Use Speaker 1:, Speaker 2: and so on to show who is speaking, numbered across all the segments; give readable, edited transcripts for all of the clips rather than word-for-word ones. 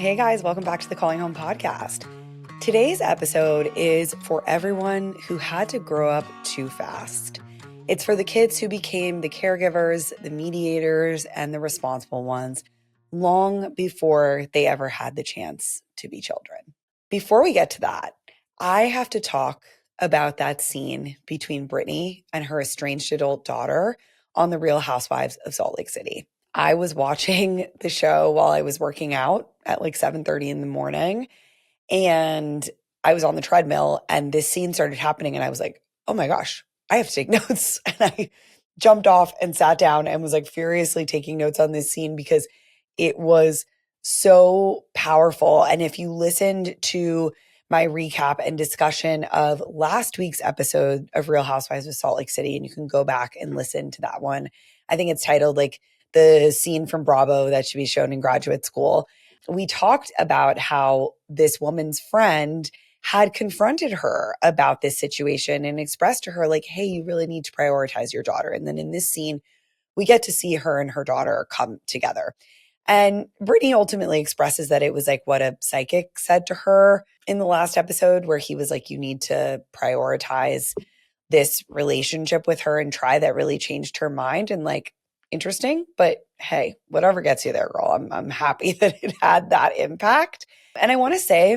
Speaker 1: Hey guys, welcome back to the Calling Home podcast. Today's episode is for everyone who had to grow up too fast. It's for the kids who became the caregivers, the mediators, and the responsible ones long before they ever had the chance to be children. Before we get to that, I have to talk about that scene between Brittany and her estranged adult daughter on The Real Housewives of Salt Lake City. I was watching the show while I was working out at like 7:30 in the morning, and I was on the treadmill and this scene started happening and I was like, oh my gosh, I have to take notes. And I jumped off and sat down and was like furiously taking notes on this scene because it was so powerful. And if you listened to my recap and discussion of last week's episode of Real Housewives of Salt Lake City, and you can go back and listen to that one. I think it's titled like the scene from Bravo that should be shown in graduate school. We talked about how this woman's friend had confronted her about this situation and expressed to her like, hey, you really need to prioritize your daughter. And then in this scene, we get to see her and her daughter come together. And Brittany ultimately expresses that it was like what a psychic said to her in the last episode, where he was like, you need to prioritize this relationship with her and try. That really changed her mind. And like, interesting, but hey, whatever gets you there, girl. I'm happy that it had that impact. And I want to say,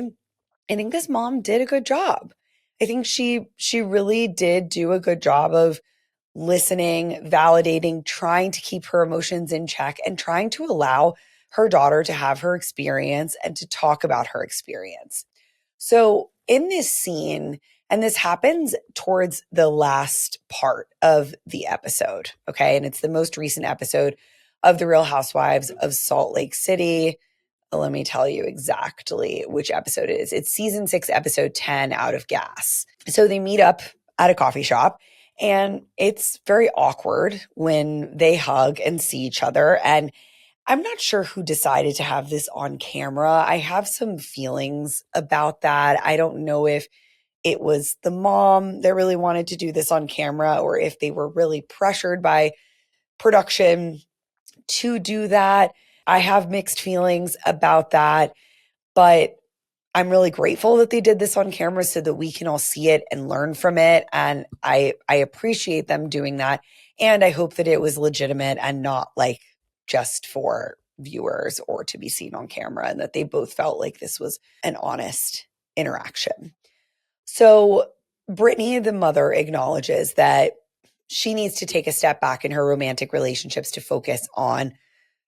Speaker 1: I think this mom did a good job. I think she really did do a good job of listening, validating, trying to keep her emotions in check and trying to allow her daughter to have her experience and to talk about her experience. So in this scene, and this happens towards the last part of the episode, okay? And it's the most recent episode of The Real Housewives of Salt Lake City. Let me tell you exactly which episode it is. It's season 6, episode 10, Out of Gas. So they meet up at a coffee shop, and it's very awkward when they hug and see each other. And I'm not sure who decided to have this on camera. I have some feelings about that. I don't know if it was the mom that really wanted to do this on camera or if they were really pressured by production to do that. I have mixed feelings about that, but I'm really grateful that they did this on camera so that we can all see it and learn from it. And I appreciate them doing that. And I hope that it was legitimate and not like just for viewers or to be seen on camera, and that they both felt like this was an honest interaction. So Brittany, the mother, acknowledges that she needs to take a step back in her romantic relationships to focus on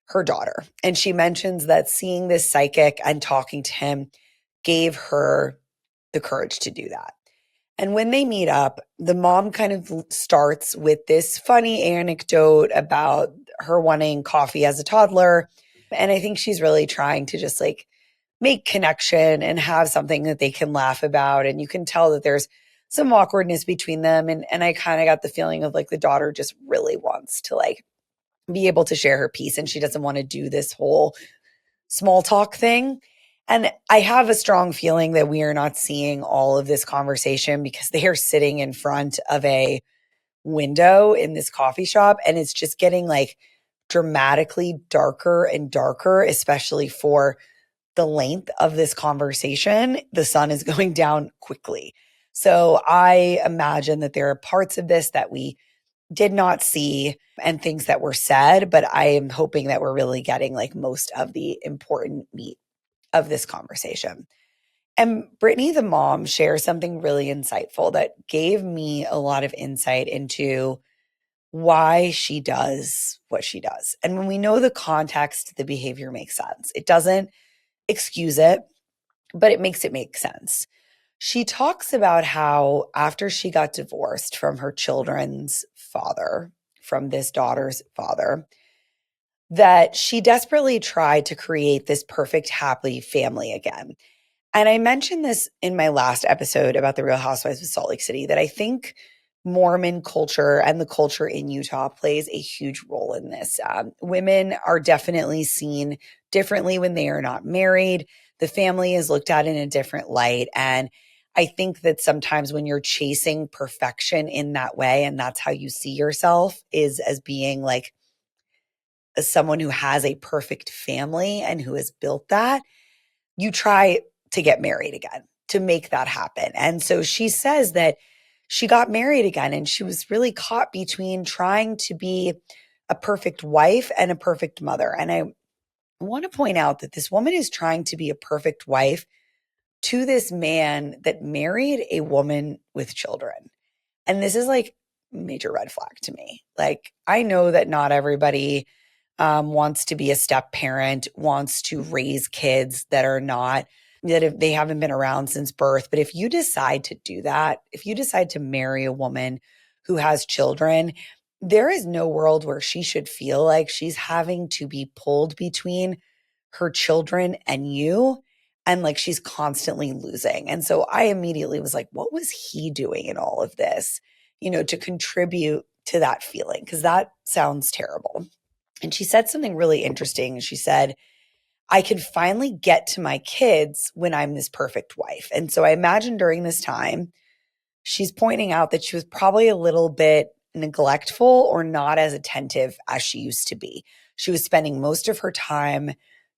Speaker 1: her daughter. And she mentions that seeing this psychic and talking to him gave her the courage to do that. And when they meet up, the mom kind of starts with this funny anecdote about her wanting coffee as a toddler. And I think she's really trying to just like make connection and have something that they can laugh about. And you can tell that there's some awkwardness between them. And I kind of got the feeling of like the daughter just really wants to like be able to share her piece, and she doesn't want to do this whole small talk thing. And I have a strong feeling that we are not seeing all of this conversation because they are sitting in front of a window in this coffee shop, and it's just getting like dramatically darker and darker, especially for the length of this conversation. The sun is going down quickly. So I imagine that there are parts of this that we did not see and things that were said, but I am hoping that we're really getting like most of the important meat of this conversation. And Brittany, the mom, shares something really insightful that gave me a lot of insight into why she does what she does. And when we know the context, the behavior makes sense. It doesn't excuse it, but it makes it make sense. She talks about how after she got divorced from her children's father, from this daughter's father, that she desperately tried to create this perfect, happy family again. And I mentioned this in my last episode about the Real Housewives of Salt Lake City, that I think Mormon culture and the culture in Utah plays a huge role in this. Women are definitely seen differently when they are not married. The family is looked at in a different light. And I think that sometimes when you're chasing perfection in that way, and that's how you see yourself, is as being like as someone who has a perfect family and who has built that, you try to get married again to make that happen. And so she says that she got married again and she was really caught between trying to be a perfect wife and a perfect mother. And I want to point out that this woman is trying to be a perfect wife to this man that married a woman with children. And this is like major red flag to me. Like, I know that not everybody wants to be a step parent, wants to raise kids that are not, that if they haven't been around since birth. But if you decide to do that, if you decide to marry a woman who has children, there is no world where she should feel like she's having to be pulled between her children and you, and like she's constantly losing. And so I immediately was like, what was he doing in all of this, to contribute to that feeling? Because that sounds terrible. And she said something really interesting. She said, I can finally get to my kids when I'm this perfect wife. And so I imagine during this time, she's pointing out that she was probably a little bit neglectful or not as attentive as she used to be. She was spending most of her time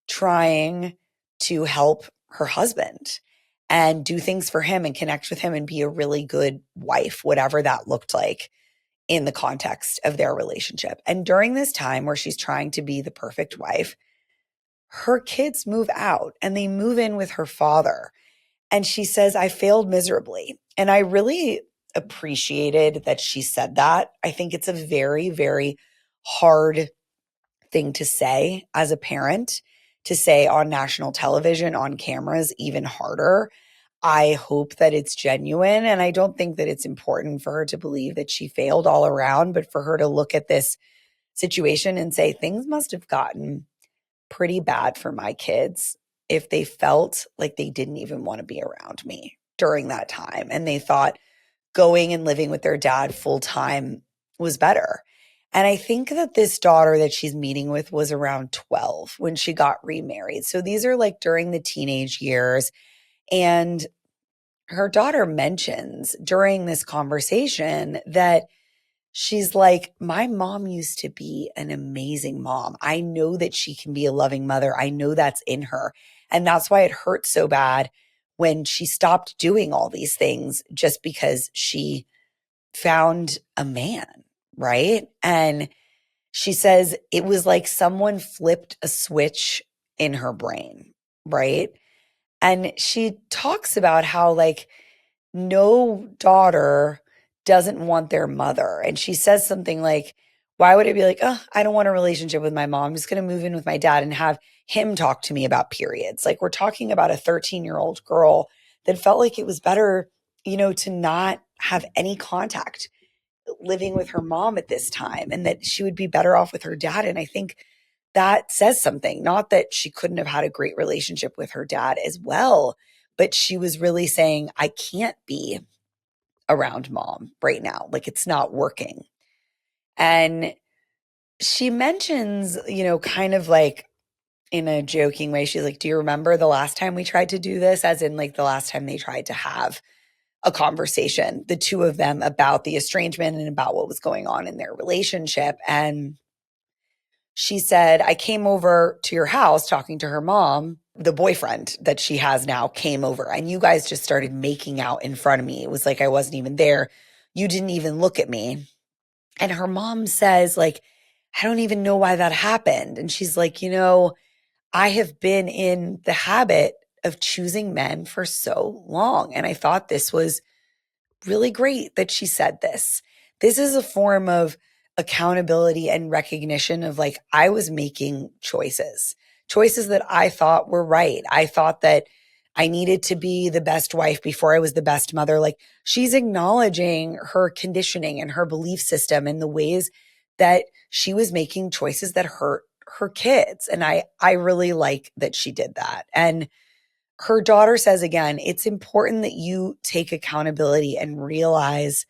Speaker 1: trying to help her husband and do things for him and connect with him and be a really good wife, whatever that looked like in the context of their relationship. And during this time where she's trying to be the perfect wife, her kids move out and they move in with her father. And she says, I failed miserably. And I really appreciated that she said that. I think it's a very, very hard thing to say as a parent, to say on national television, on cameras, even harder. I hope that it's genuine. And I don't think that it's important for her to believe that she failed all around, but for her to look at this situation and say, things must have gotten pretty bad for my kids if they felt like they didn't even want to be around me during that time. And they thought going and living with their dad full time was better. And I think that this daughter that she's meeting with was around 12 when she got remarried. So these are like during the teenage years. And her daughter mentions during this conversation that she's like, my mom used to be an amazing mom. I know that she can be a loving mother. I know that's in her. And that's why it hurt so bad when she stopped doing all these things just because she found a man, right? And she says it was like someone flipped a switch in her brain, right? And she talks about how like no daughter doesn't want their mother. And she says something like, why would I be like, oh, I don't want a relationship with my mom. I'm just going to move in with my dad and have him talk to me about periods. Like, we're talking about a 13-year-old girl that felt like it was better, to not have any contact living with her mom at this time, and that she would be better off with her dad. And I think that says something, not that she couldn't have had a great relationship with her dad as well, but she was really saying, I can't be around mom right now. Like, it's not working. And she mentions, kind of like in a joking way, she's like, do you remember the last time we tried to do this? As in like the last time they tried to have a conversation, the two of them, about the estrangement and about what was going on in their relationship. And she said, I came over to your house talking to her mom. The boyfriend that she has now came over and you guys just started making out in front of me. It was like I wasn't even there. You didn't even look at me. And her mom says, like, I don't even know why that happened. And she's like, I have been in the habit of choosing men for so long. And I thought this was really great that she said this. This is a form of accountability and recognition of like, I was making choices that I thought were right. I thought that I needed to be the best wife before I was the best mother. Like, she's acknowledging her conditioning and her belief system and the ways that she was making choices that hurt her kids. And I really like that she did that. And her daughter says again, it's important that you take accountability and realize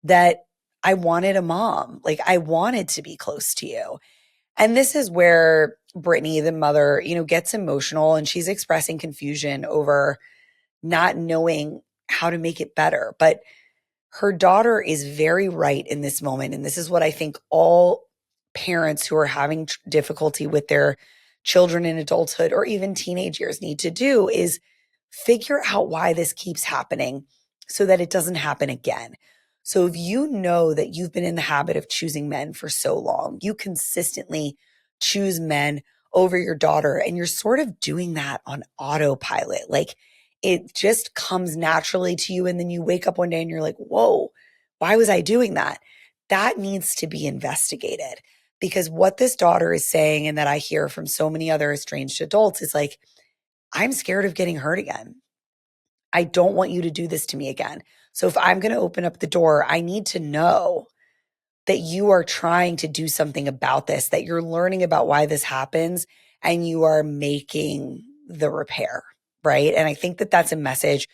Speaker 1: that I wanted a mom. Like, I wanted to be close to you. And this is where Brittany, the mother, gets emotional, and she's expressing confusion over not knowing how to make it better. But her daughter is very right in this moment. And this is what I think all parents who are having difficulty with their children in adulthood or even teenage years need to do is figure out why this keeps happening so that it doesn't happen again. So if you know that you've been in the habit of choosing men for so long, you consistently choose men over your daughter, and you're sort of doing that on autopilot. Like it just comes naturally to you. And then you wake up one day and you're like, whoa, why was I doing that? That needs to be investigated, because what this daughter is saying, and that I hear from so many other estranged adults, is like, I'm scared of getting hurt again. I don't want you to do this to me again. So if I'm going to open up the door, I need to know that you are trying to do something about this, that you're learning about why this happens, and you are making the repair, right? And I think that that's a message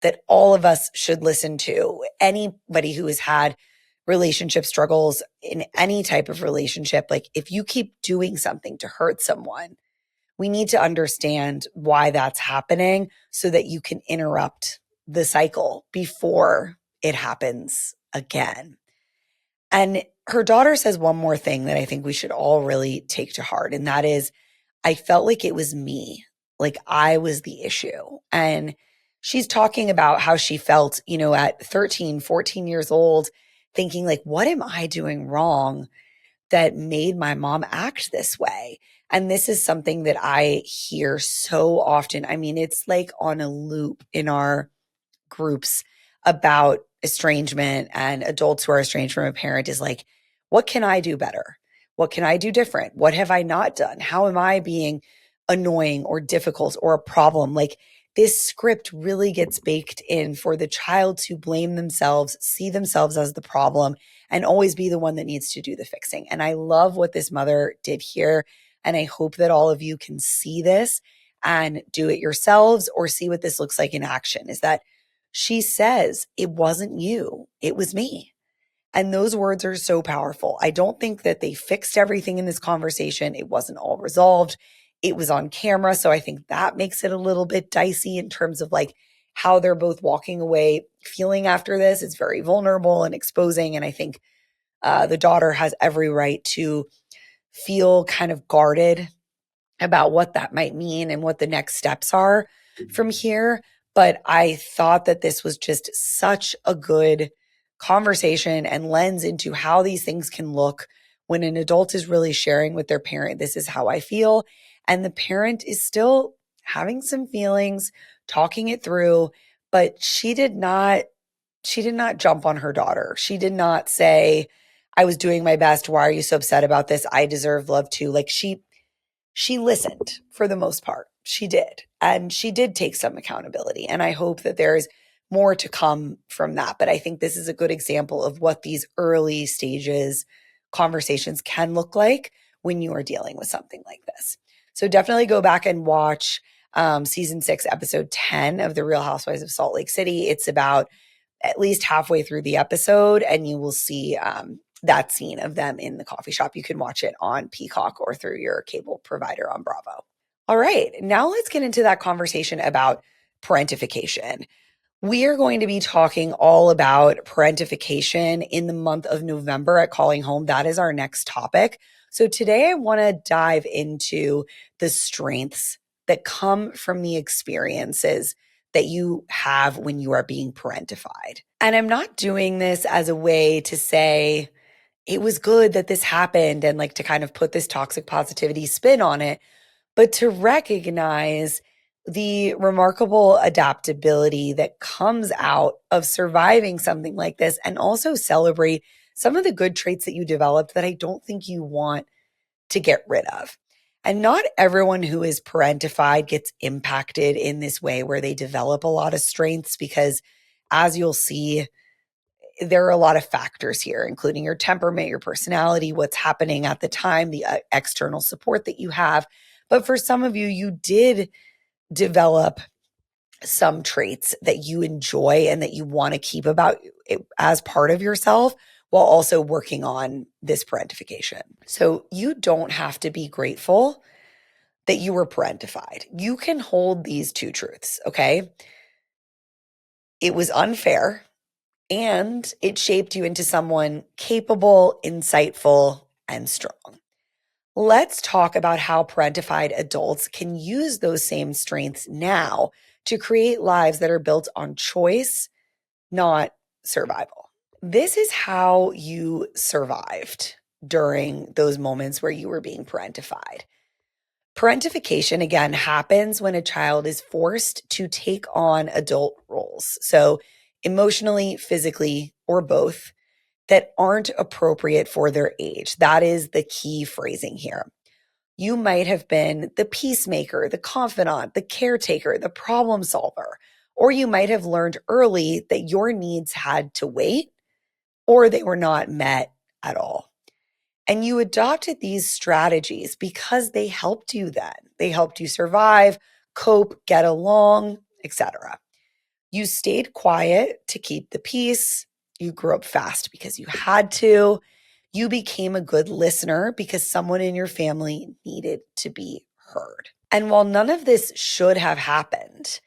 Speaker 1: that all of us should listen to. Anybody who has had relationship struggles in any type of relationship, like if you keep doing something to hurt someone, we need to understand why that's happening so that you can interrupt the cycle before it happens again. And her daughter says one more thing that I think we should all really take to heart. And that is, I felt like it was me, like I was the issue. And she's talking about how she felt, at 13, 14 years old, thinking like, what am I doing wrong that made my mom act this way? And this is something that I hear so often. I mean, it's like on a loop in our groups about estrangement and adults who are estranged from a parent is like, what can I do better? What can I do different? What have I not done? How am I being annoying or difficult or a problem? Like this script really gets baked in for the child to blame themselves, see themselves as the problem, and always be the one that needs to do the fixing. And I love what this mother did here. And I hope that all of you can see this and do it yourselves, or see what this looks like in action, is that she says, it wasn't you, it was me. And those words are so powerful. I don't think that they fixed everything in this conversation. It wasn't all resolved. It was on camera. So I think that makes it a little bit dicey in terms of like how they're both walking away feeling after this. It's very vulnerable and exposing. And I think the daughter has every right to feel kind of guarded about what that might mean and what the next steps are from here. But I thought that this was just such a good conversation and lens into how these things can look when an adult is really sharing with their parent, this is how I feel. And the parent is still having some feelings, talking it through, but she did not jump on her daughter. She did not say, I was doing my best. Why are you so upset about this? I deserve love too. Like she listened for the most part. She did. And she did take some accountability. And I hope that there's more to come from that. But I think this is a good example of what these early stages conversations can look like when you are dealing with something like this. So definitely go back and watch season 6, episode 10 of The Real Housewives of Salt Lake City. It's about at least halfway through the episode, and you will see that scene of them in the coffee shop. You can watch it on Peacock or through your cable provider on Bravo. All right, now let's get into that conversation about parentification. We are going to be talking all about parentification in the month of November at Calling Home. That is our next topic. So today I want to dive into the strengths that come from the experiences that you have when you are being parentified. And I'm not doing this as a way to say, it was good that this happened and like to kind of put this toxic positivity spin on it, but to recognize the remarkable adaptability that comes out of surviving something like this, and also celebrate some of the good traits that you developed that I don't think you want to get rid of. And not everyone who is parentified gets impacted in this way where they develop a lot of strengths, because as you'll see, there are a lot of factors here, including your temperament, your personality, what's happening at the time, the external support that you have. But for some of you, you did develop some traits that you enjoy and that you want to keep about it as part of yourself, while also working on this parentification. So you don't have to be grateful that you were parentified. You can hold these two truths, okay? It was unfair, and it shaped you into someone capable, insightful, and strong. Let's talk about how parentified adults can use those same strengths now to create lives that are built on choice, not survival. This is how you survived during those moments where you were being parentified. Parentification, again, happens when a child is forced to take on adult roles. So, emotionally, physically, or both, that aren't appropriate for their age. That is the key phrasing here. You might have been the peacemaker, the confidant, the caretaker, the problem solver, or you might have learned early that your needs had to wait or they were not met at all. And you adopted these strategies because they helped you then. They helped you survive, cope, get along, etc. You stayed quiet to keep the peace. You grew up fast because you had to. You became a good listener because someone in your family needed to be heard. And while none of this should have happened,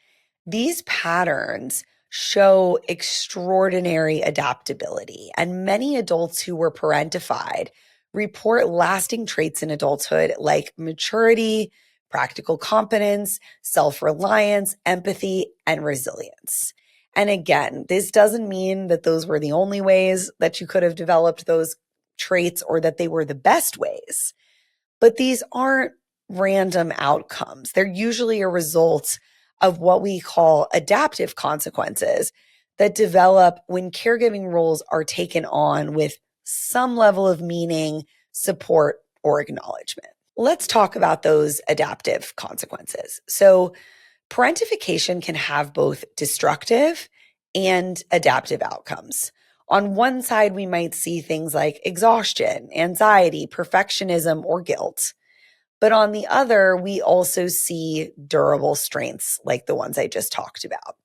Speaker 1: these patterns show extraordinary adaptability. And many adults who were parentified report lasting traits in adulthood like maturity, practical competence, self-reliance, empathy, and resilience. And again, this doesn't mean that those were the only ways that you could have developed those traits or that they were the best ways. But these aren't random outcomes. They're usually a result of what we call adaptive consequences that develop when caregiving roles are taken on with some level of meaning, support, or acknowledgement. Let's talk about those adaptive consequences. So, parentification can have both destructive and adaptive outcomes. On one side, we might see things like exhaustion, anxiety, perfectionism, or guilt. But on the other, we also see durable strengths like the ones I just talked about.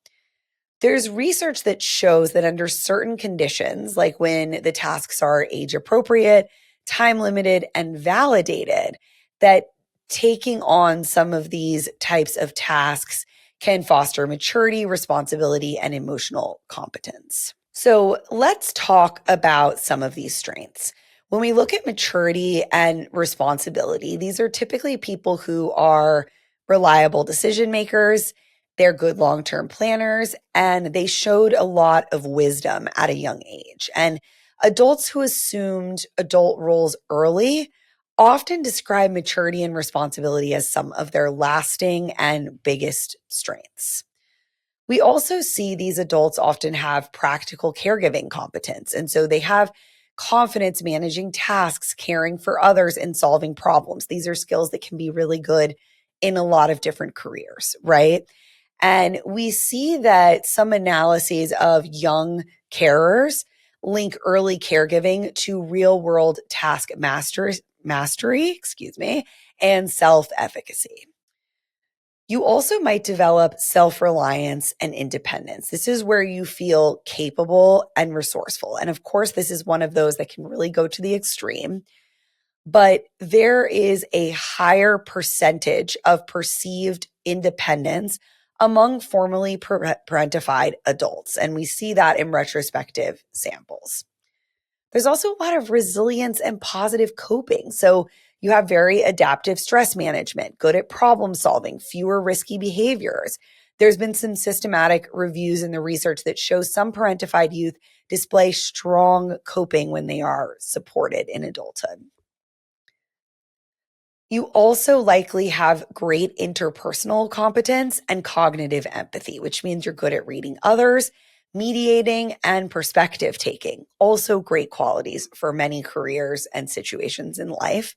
Speaker 1: There's research that shows that under certain conditions, like when the tasks are age appropriate, time limited, and validated, that taking on some of these types of tasks can foster maturity, responsibility, and emotional competence. So let's talk about some of these strengths. When we look at maturity and responsibility, these are typically people who are reliable decision makers, they're good long-term planners, and they showed a lot of wisdom at a young age. And adults who assumed adult roles early often describe maturity and responsibility as some of their lasting and biggest strengths. We also see these adults often have practical caregiving competence. And so they have confidence managing tasks, caring for others, and solving problems. These are skills that can be really good in a lot of different careers, right? And we see that some analyses of young carers link early caregiving to real world task mastery, and self-efficacy. You also might develop self-reliance and independence. This is where you feel capable and resourceful. And of course, this is one of those that can really go to the extreme. But there is a higher percentage of perceived independence among formerly parentified adults. And we see that in retrospective samples. There's also a lot of resilience and positive coping. So you have very adaptive stress management, good at problem solving, fewer risky behaviors. There's been some systematic reviews in the research that shows some parentified youth display strong coping when they are supported in adulthood. You also likely have great interpersonal competence and cognitive empathy, which means you're good at reading others, mediating, and perspective taking. Also great qualities for many careers and situations in life.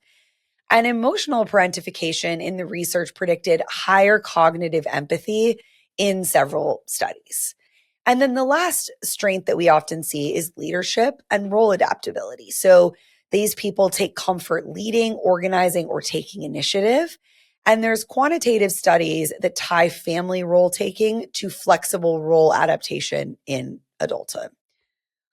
Speaker 1: And emotional parentification in the research predicted higher cognitive empathy in several studies. And then the last strength that we often see is leadership and role adaptability. So these people take comfort leading, organizing, or taking initiative. And there's quantitative studies that tie family role taking to flexible role adaptation in adulthood.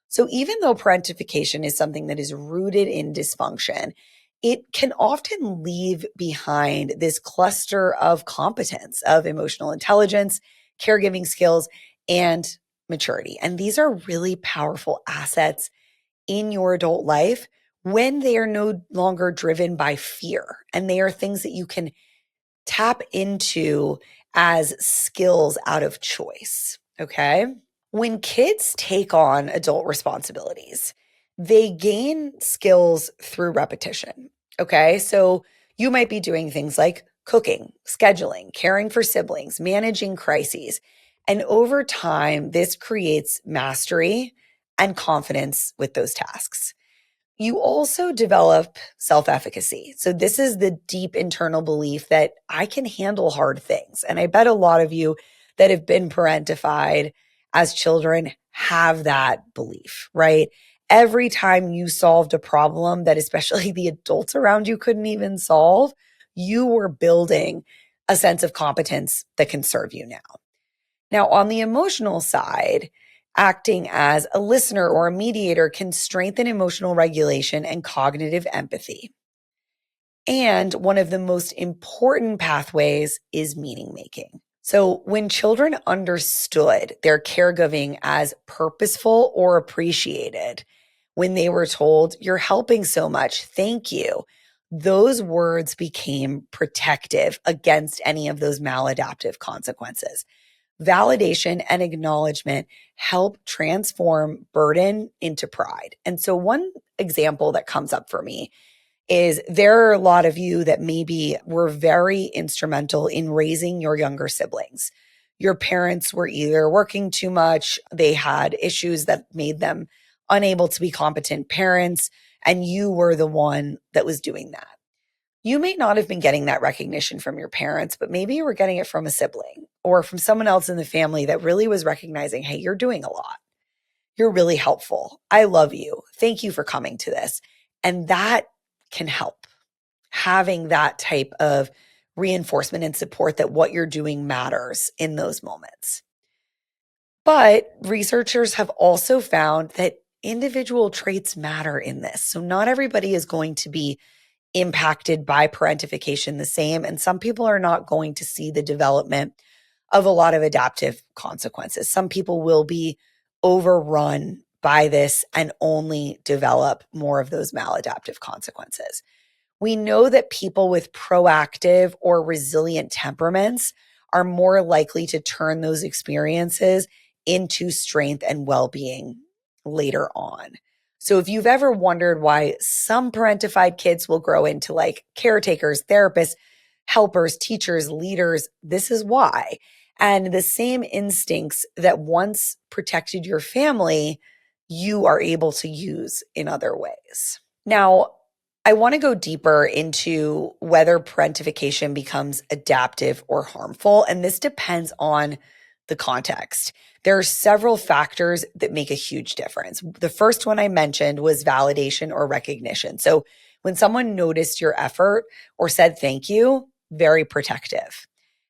Speaker 1: So even though parentification is something that is rooted in dysfunction, it can often leave behind this cluster of competence of emotional intelligence, caregiving skills, and maturity. And these are really powerful assets in your adult life when they are no longer driven by fear and they are things that you can tap into as skills out of choice. Okay. When kids take on adult responsibilities, they gain skills through repetition. Okay. So you might be doing things like cooking, scheduling, caring for siblings, managing crises. And over time, this creates mastery and confidence with those tasks. You also develop self efficacy. So, this is the deep internal belief that I can handle hard things. And I bet a lot of you that have been parentified as children have that belief, right? Every time you solved a problem that especially the adults around you couldn't even solve, you were building a sense of competence that can serve you now. Now, on the emotional side, acting as a listener or a mediator can strengthen emotional regulation and cognitive empathy. And one of the most important pathways is meaning making. So, when children understood their caregiving as purposeful or appreciated, when they were told, "You're helping so much, thank you," those words became protective against any of those maladaptive consequences. Validation and acknowledgement help transform burden into pride. And so, one example that comes up for me is there are a lot of you that maybe were very instrumental in raising your younger siblings. Your parents were either working too much, they had issues that made them unable to be competent parents, and you were the one that was doing that. You may not have been getting that recognition from your parents, but maybe you were getting it from a sibling or from someone else in the family that really was recognizing, hey, you're doing a lot. You're really helpful. I love you. Thank you for coming to this. And that can help. Having that type of reinforcement and support that what you're doing matters in those moments. But researchers have also found that individual traits matter in this. So not everybody is going to be impacted by parentification the same. And some people are not going to see the development of a lot of adaptive consequences. Some people will be overrun by this and only develop more of those maladaptive consequences. We know that people with proactive or resilient temperaments are more likely to turn those experiences into strength and well-being later on. So if you've ever wondered why some parentified kids will grow into like caretakers, therapists, helpers, teachers, leaders, this is why. And the same instincts that once protected your family, you are able to use in other ways. Now, I want to go deeper into whether parentification becomes adaptive or harmful, and this depends on the context. There are several factors that make a huge difference. The first one I mentioned was validation or recognition. So when someone noticed your effort or said thank you, very protective.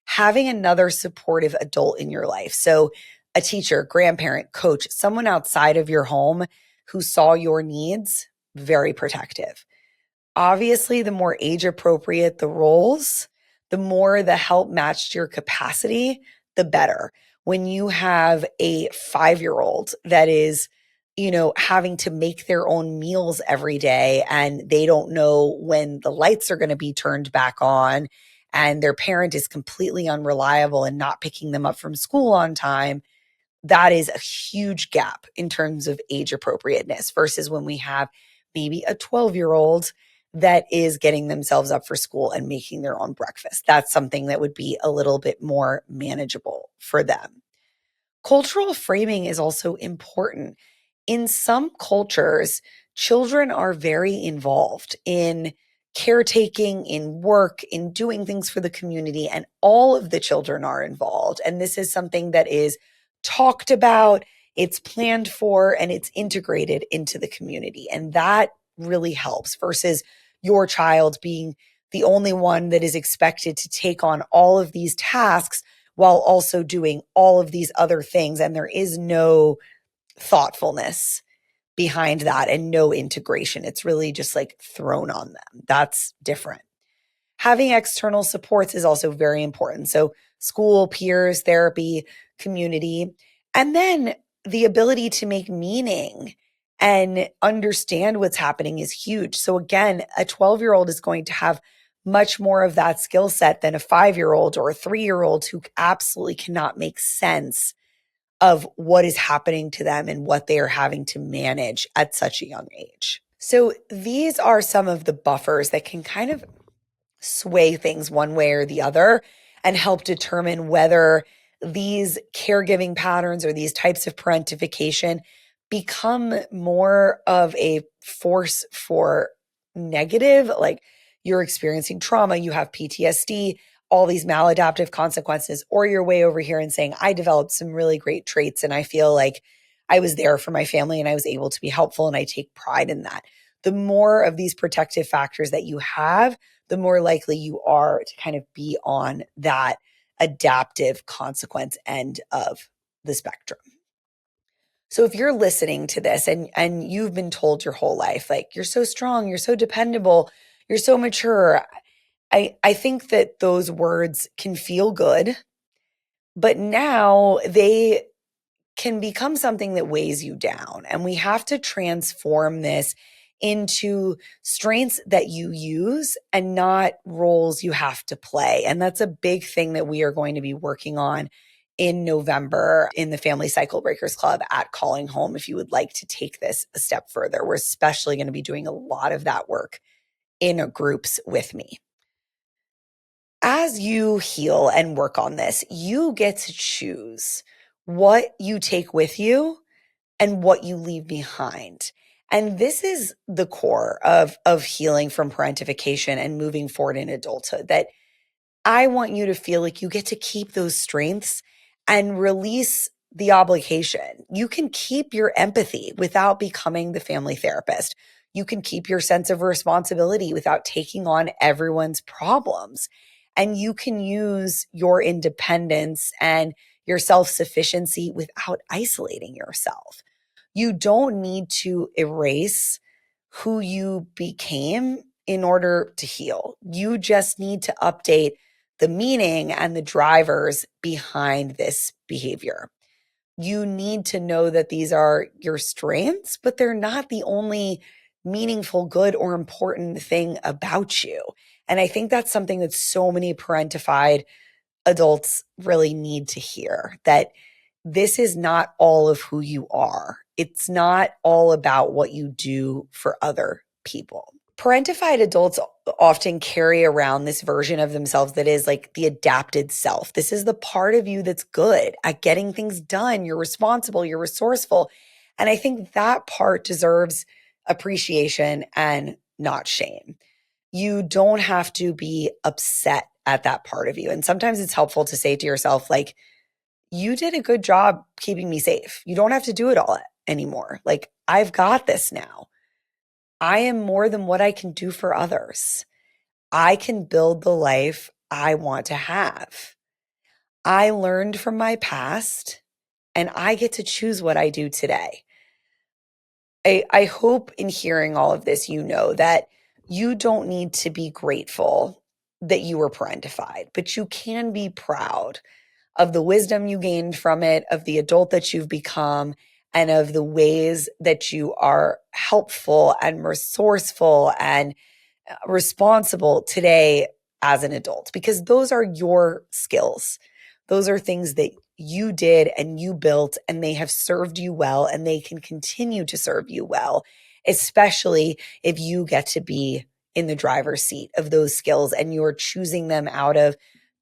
Speaker 1: Having another supportive adult in your life. So a teacher, grandparent, coach, someone outside of your home who saw your needs, very protective. Obviously, the more age appropriate the roles, the more the help matched your capacity, the better. When you have a 5-year-old that is, having to make their own meals every day and they don't know when the lights are going to be turned back on and their parent is completely unreliable and not picking them up from school on time, that is a huge gap in terms of age appropriateness versus when we have maybe a 12-year-old that is getting themselves up for school and making their own breakfast. That's something that would be a little bit more manageable for them. Cultural framing is also important. In some cultures, children are very involved in caretaking, in work, in doing things for the community, and all of the children are involved. And this is something that is talked about, it's planned for, and it's integrated into the community. And that really helps versus your child being the only one that is expected to take on all of these tasks while also doing all of these other things. And there is no thoughtfulness behind that and no integration. It's really just like thrown on them. That's different. Having external supports is also very important. So school, peers, therapy, community, and then the ability to make meaning and understand what's happening is huge. So again, a 12-year-old is going to have much more of that skill set than a 5-year-old or a 3-year-old who absolutely cannot make sense of what is happening to them and what they are having to manage at such a young age. So these are some of the buffers that can kind of sway things one way or the other and help determine whether these caregiving patterns or these types of parentification become more of a force for negative, like you're experiencing trauma, you have PTSD, all these maladaptive consequences, or you're way over here and saying, I developed some really great traits and I feel like I was there for my family and I was able to be helpful and I take pride in that. The more of these protective factors that you have, the more likely you are to kind of be on that adaptive consequence end of the spectrum. So if you're listening to this and you've been told your whole life, like, you're so strong, you're so dependable, you're so mature, I think that those words can feel good, but now they can become something that weighs you down. And we have to transform this into strengths that you use and not roles you have to play. And that's a big thing that we are going to be working on in November in the Family Cyclebreakers Club at Calling Home. If you would like to take this a step further, we're especially going to be doing a lot of that work in groups with me. As you heal and work on this, you get to choose what you take with you and what you leave behind. And this is the core of healing from parentification and moving forward in adulthood, that I want you to feel like you get to keep those strengths and release the obligation. You can keep your empathy without becoming the family therapist. You can keep your sense of responsibility without taking on everyone's problems. And you can use your independence and your self-sufficiency without isolating yourself. You don't need to erase who you became in order to heal. You just need to update the meaning and the drivers behind this behavior. You need to know that these are your strengths, but they're not the only meaningful, good, or important thing about you. And I think that's something that so many parentified adults really need to hear, that this is not all of who you are. It's not all about what you do for other people. Parentified adults often carry around this version of themselves that is like the adapted self. This is the part of you that's good at getting things done. You're responsible, you're resourceful. And I think that part deserves appreciation and not shame. You don't have to be upset at that part of you. And sometimes it's helpful to say to yourself, like, you did a good job keeping me safe. You don't have to do it all anymore. Like, I've got this now. I am more than what I can do for others. I can build the life I want to have. I learned from my past and I get to choose what I do today. I hope in hearing all of this, you know that you don't need to be grateful that you were parentified, but you can be proud of the wisdom you gained from it, of the adult that you've become, and of the ways that you are helpful and resourceful and responsible today as an adult, because those are your skills. Those are things that you did and you built, and they have served you well, and they can continue to serve you well, especially if you get to be in the driver's seat of those skills and you're choosing them out of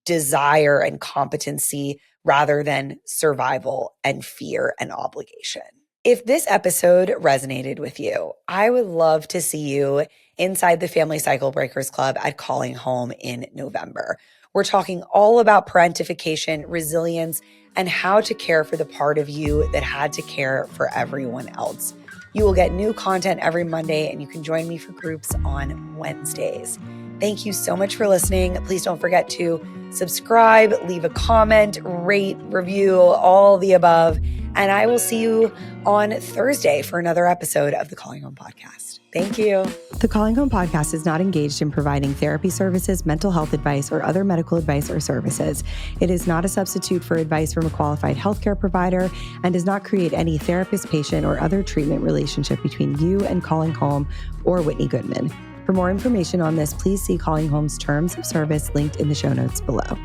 Speaker 1: desire and competency rather than survival and fear and obligation. If this episode resonated with you, I would love to see you inside the Family Cyclebreakers Club at Calling Home in November. We're talking all about parentification, resilience, and how to care for the part of you that had to care for everyone else. You will get new content every Monday, and you can join me for groups on Wednesdays. Thank you so much for listening. Please don't forget to subscribe, leave a comment, rate, review, all the above. And I will see you on Thursday for another episode of the Calling Home podcast. Thank you. The Calling Home podcast is not engaged in providing therapy services, mental health advice, or other medical advice or services. It is not a substitute for advice from a qualified healthcare provider and does not create any therapist, patient, or other treatment relationship between you and Calling Home or Whitney Goodman. For more information on this, please see Calling Home's terms of service linked in the show notes below.